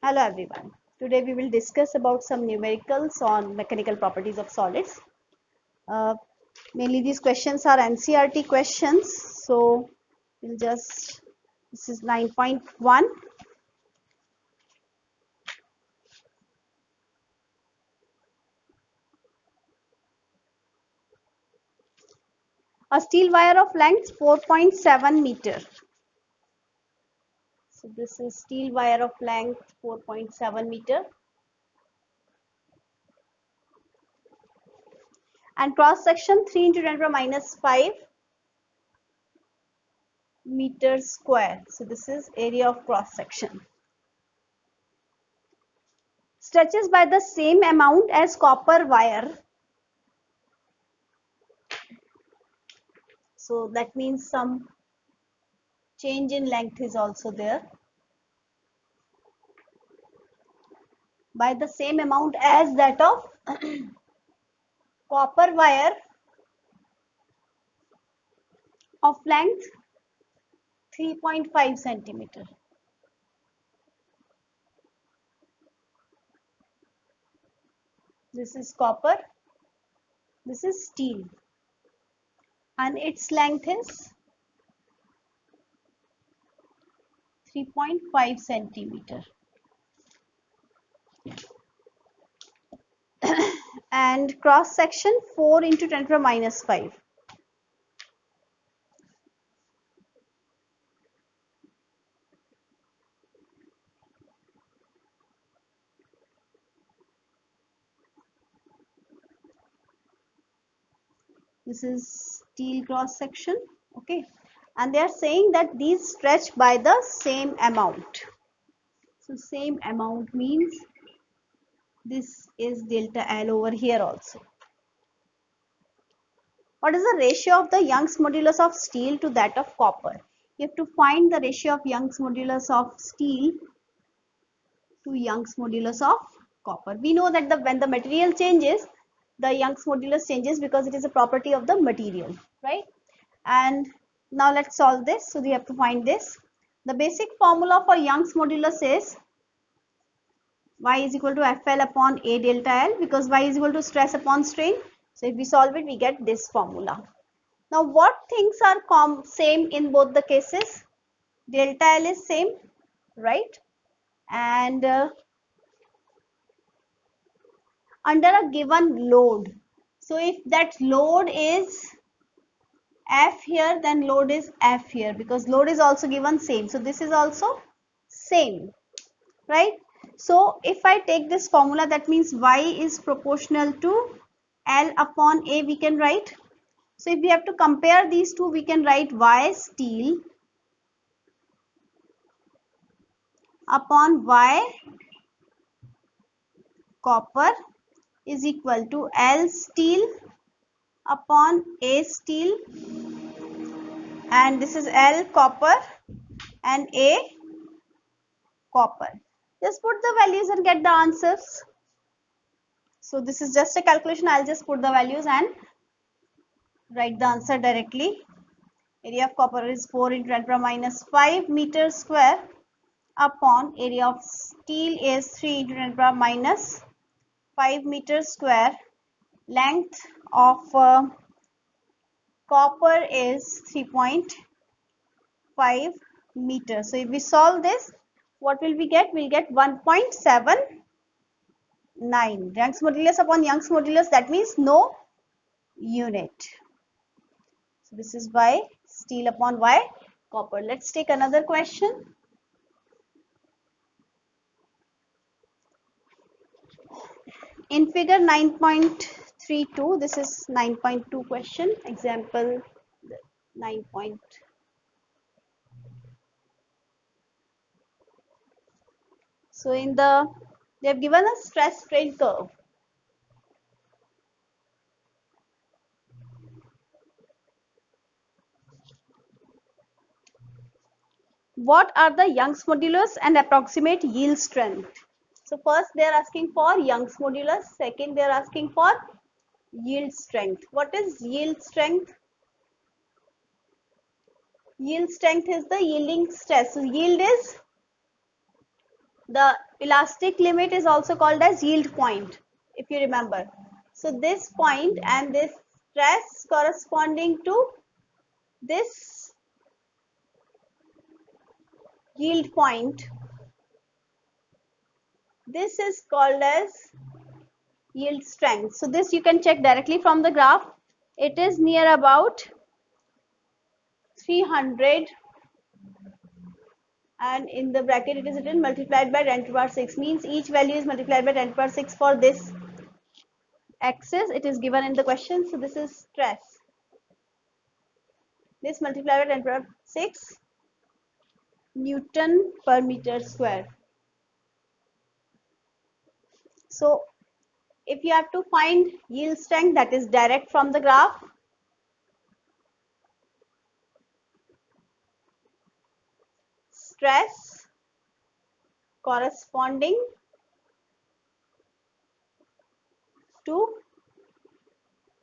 Hello everyone. Today we will discuss about some numericals on mechanical properties of solids. Uh, Mainly these questions are NCERT questions. So this is 9.1. A steel wire of length 4.7 meter. So this is steel wire of length 4.7 meter and cross section 3 into 10 to the minus 5 meters square. So this is area of cross section. Stretches by the same amount as copper wire. So that means some change in length is also there by the same amount as that of copper wire of length 3.5 centimeter. This is copper, this is steel, and its length is 3.5 centimeter. And cross section 4 into 10 to the minus 5. This is steel cross section, okay, and they are saying that these stretch by the same amount. So same amount means this is delta L over here also. What is the ratio of the Young's modulus of steel to that of copper? You have to find the ratio of Young's modulus of steel to Young's modulus of copper. We know that when the material changes, the Young's modulus changes because it is a property of the material, right? And now let's solve this. So we have to find this. The basic formula for Young's modulus is Y is equal to FL upon A delta L, because Y is equal to stress upon strain. So if we solve it, we get this formula. Now what things are same in both the cases? Delta L is same, right? And under a given load. So if that load is F here, then load is F here, because load is also given same. So this is also same, right? So if I take this formula, that means Y is proportional to L upon A, we can write. So if we have to compare these two, we can write Y steel upon Y copper is equal to L steel upon A steel, and this is L copper and A copper. Just put the values and get the answers. So this is just a calculation. I'll just put the values and write the answer directly. Area of copper is 4 into 10 to the minus 5 meters square upon area of steel is 3 into 10 to the minus 5 meters square. Length of copper is 3.5 meters. So if we solve this, what will we get? We'll get 1.79. Young's modulus upon Young's modulus, that means no unit. So this is Y steel upon Y copper. Let's take another question. In figure 9.32, this is 9.2 question, example 9. So in they have given a stress strain curve. What are the Young's modulus and approximate yield strength? So first they are asking for Young's modulus, second they are asking for yield strength. What is yield strength? Yield strength is the yielding stress. So yield is The elastic limit is also called as yield point, if you remember. So this point and this stress corresponding to this yield point, this is called as yield strength. So this you can check directly from the graph. It is near about 300, and in the bracket it is written multiplied by 10 to the power 6, means each value is multiplied by 10 to the power 6 for this axis. It is given in the question. So this is stress. This multiplied by 10 to the power 6 Newton per meter square. So if you have to find yield strength, that is direct from the graph. Stress corresponding to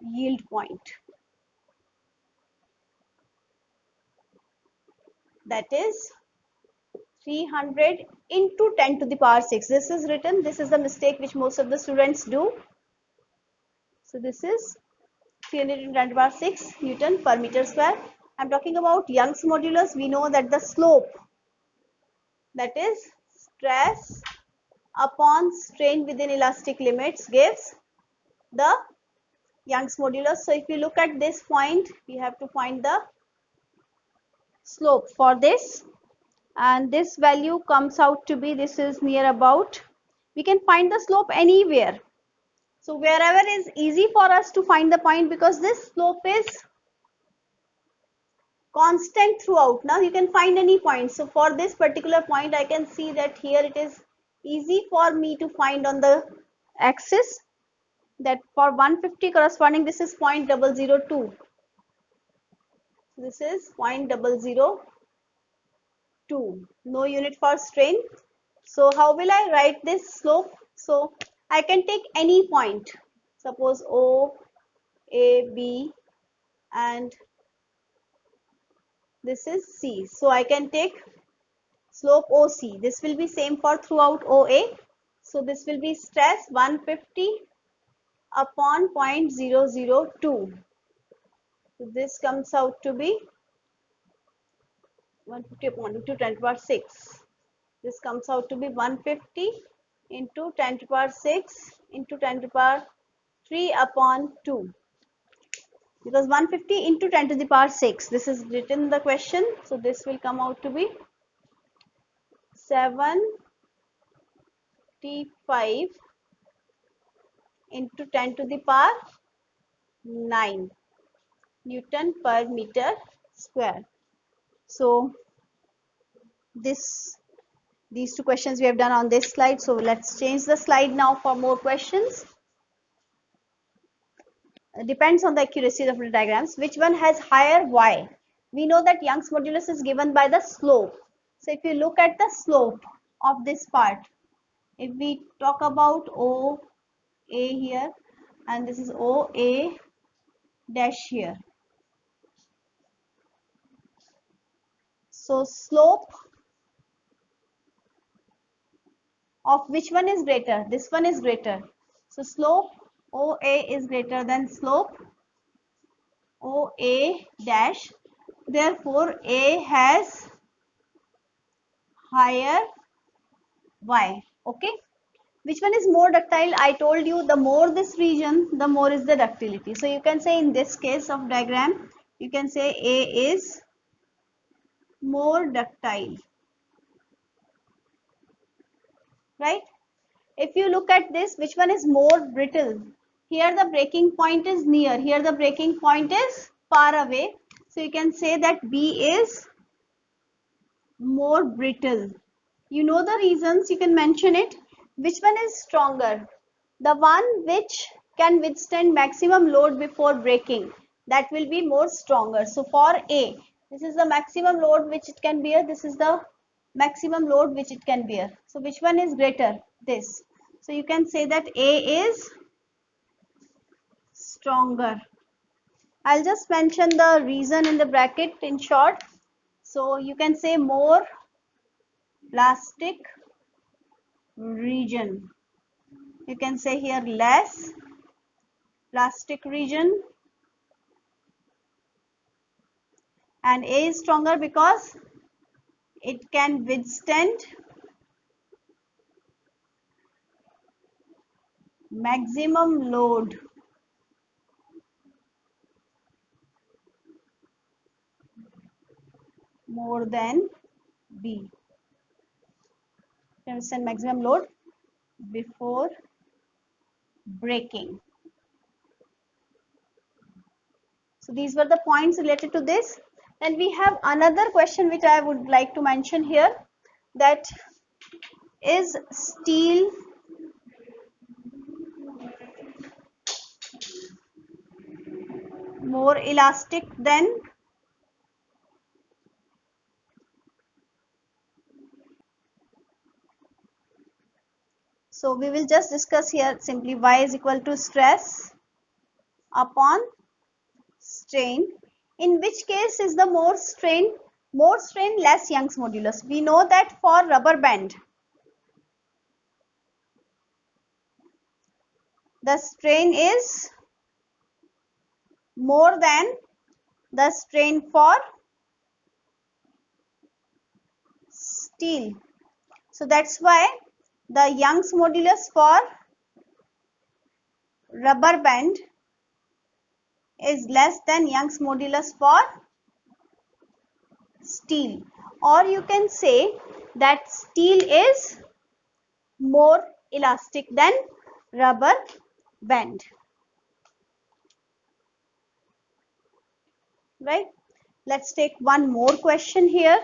yield point, that is 300 into 10 to the power 6. This is written, this is the mistake which most of the students do. So this is 300 into 10 to the power 6 Newton per meter square. I'm talking about Young's modulus. We know that the slope, that is stress upon strain within elastic limits, gives the Young's modulus. So if you look at this point, we have to find the slope for this, and this value comes out to be, this is near about, we can find the slope anywhere. So wherever is easy for us to find the point, because this slope is constant throughout. Now you can find any point. So for this particular point, I can see that here it is easy for me to find on the axis, that for 150 corresponding, this is 0.002. This is 0.002. No unit for strain. So how will I write this slope? So I can take any point, suppose O, A, B, and this is C. So I can take slope OC. This will be same for throughout OA. So this will be stress 150 upon 0.002. So this comes out to be 150 upon 10 to the power 6. This comes out to be 150 into 10 to the power 6 into 10 to the power 3 upon 2. Because 150 into 10 to the power 6, this is written in the question. So this will come out to be 75 into 10 to the power 9 Newton per meter square. So these two questions we have done on this slide. So let's change the slide now for more questions. Depends on the accuracy of the diagrams. Which one has higher y? We know that Young's modulus is given by the slope. So if you look at the slope of this part, if we talk about OA here, and this is OA dash here. So slope of which one is greater? This one is greater. So slope OA is greater than slope OA dash. Therefore, A has higher y. Okay. Which one is more ductile? I told you the more this region, the more is the ductility. So you can say in this case of diagram, you can say A is more ductile. Right? If you look at this, which one is more brittle? Here the breaking point is near, here the breaking point is far away. So you can say that B is more brittle. You know the reasons, you can mention it. Which one is stronger? The one which can withstand maximum load before breaking, that will be more stronger. So for A, this is the maximum load which it can bear, this is the maximum load which it can bear. So which one is greater? This. So you can say that A is stronger. I'll just mention the reason in the bracket in short. So you can say more plastic region. You can say here less plastic region, and A is stronger because it can withstand maximum load more than B. Can withstand maximum load before breaking. So these were the points related to this. And we have another question which I would like to mention here, that is steel more elastic than so we will just discuss here simply Y is equal to stress upon strain. In which case is the more strain less Young's modulus. We know that for rubber band the strain is more than the strain for steel. So that's why the Young's modulus for rubber band is less than Young's modulus for steel. Or you can say that steel is more elastic than rubber band. Right? Let's take one more question here.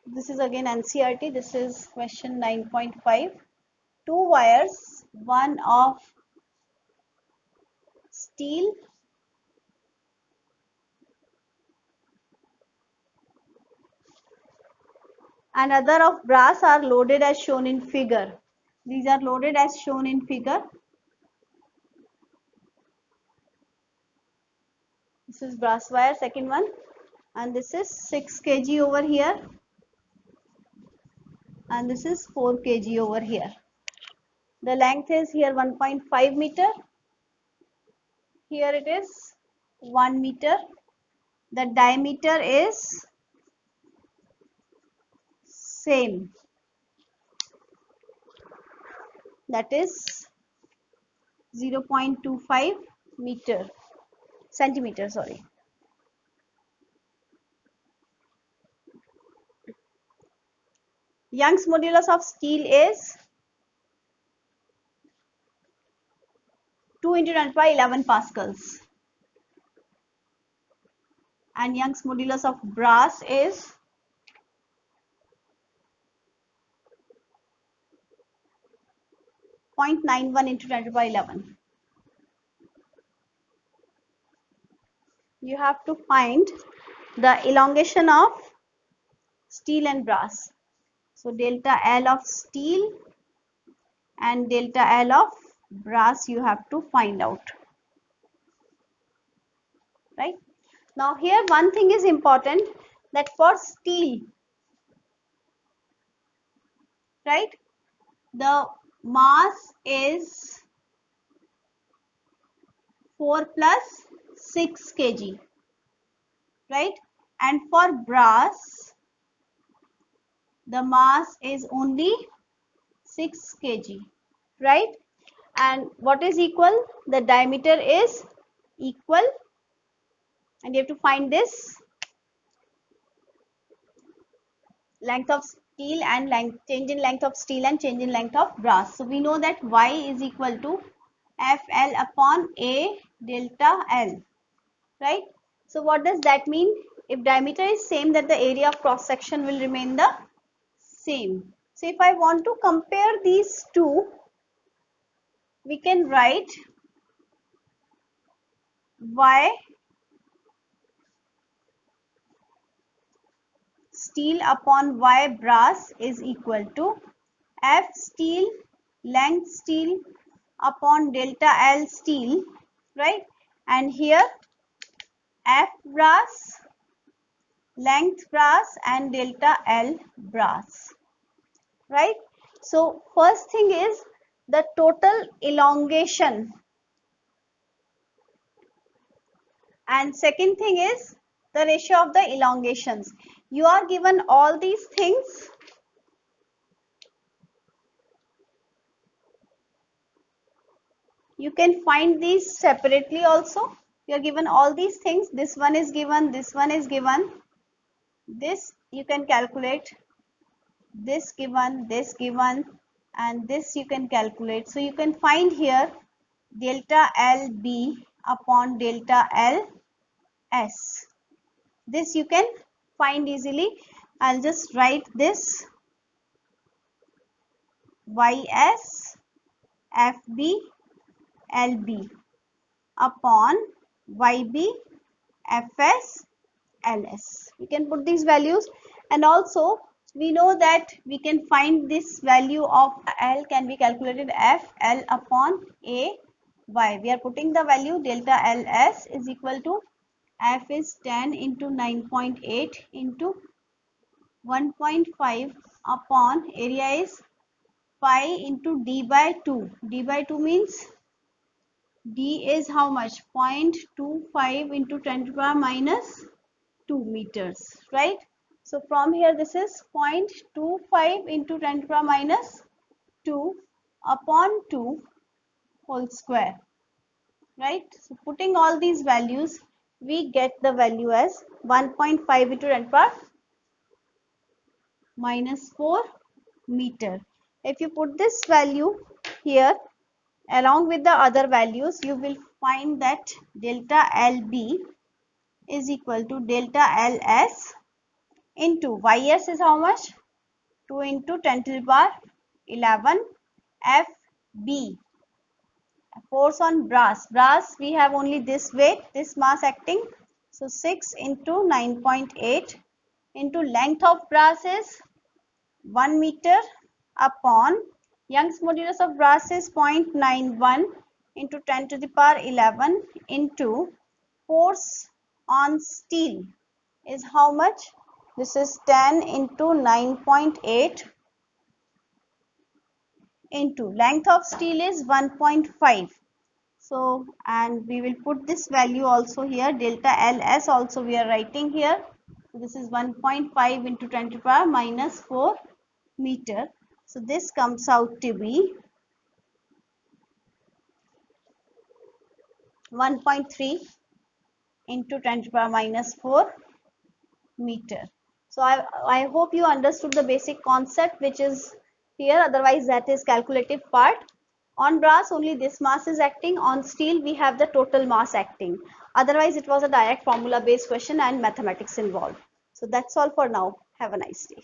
This is again NCERT. This is question 9.5. Two wires, one of steel and other of brass are loaded as shown in figure. These are loaded as shown in figure. This is brass wire, second one, and this is 6 kg over here, and this is 4 kg over here. The length is here 1.5 meter. Here it is 1 meter. The diameter is same. That is 0.25 centimeter. Sorry. Young's modulus of steel is 2 into 10 to the power 11 pascals. And Young's modulus of brass is 0.91 into 10 to the power 11. You have to find the elongation of steel and brass. So delta L of steel and delta L of brass you have to find out. Right? Now here one thing is important, that for steel, right, the mass is 4 plus 6 kg, right, and for brass the mass is only 6 kg, right, and what is equal? The diameter is equal, and you have to find this length of steel and change in length of steel and change in length of brass. So we know that Y is equal to FL upon A delta L, right? So what does that mean? If diameter is same, that the area of cross section will remain the same. So if I want to compare these two, we can write Y steel upon Y brass is equal to F steel length steel upon delta L steel, right? And here F brass, length brass, and delta L brass, right? So first thing is the total elongation, and second thing is the ratio of the elongations. You are given all these things. You can find these separately also. You are given all these things. This one is given, this one is given. This you can calculate, this given, and this you can calculate. So you can find here delta LB upon delta LS. This you can find easily. I'll just write this YS FB LB upon YB FS LS. We can put these values, and also we know that we can find this value of L can be calculated FL upon AY. We are putting the value delta LS is equal to F is 10 into 9.8 into 1.5 upon area is pi into D by 2. D by 2 means D is how much? 0.25 into 10 to the power minus 2 meters, right? So from here this is 0.25 into 10 to the power minus 2 upon 2 whole square, right? So putting all these values, we get the value as 1.5 into 10 to the power minus 4 meter. If you put this value here along with the other values, you will find that delta LB is equal to delta LS into YS is how much? 2 into 10 to the power 11 FB. Force on brass. Brass we have only this weight, this mass acting. So 6 into 9.8 into length of brass is 1 meter upon Young's modulus of brass is 0.91 into 10 to the power 11 into force on steel is how much? This is 10 into 9.8 into length of steel is 1.5. So, and we will put this value also here, delta LS also we are writing here. So this is 1.5 into 10 to the power minus 4 meter. So this comes out to be 1.3 into 10 to the power minus 4 meter. So I hope you understood the basic concept which is here, otherwise that is calculative part. On brass only this mass is acting, on steel we have the total mass acting. Otherwise it was a direct formula based question and mathematics involved. So that's all for now. Have a nice day.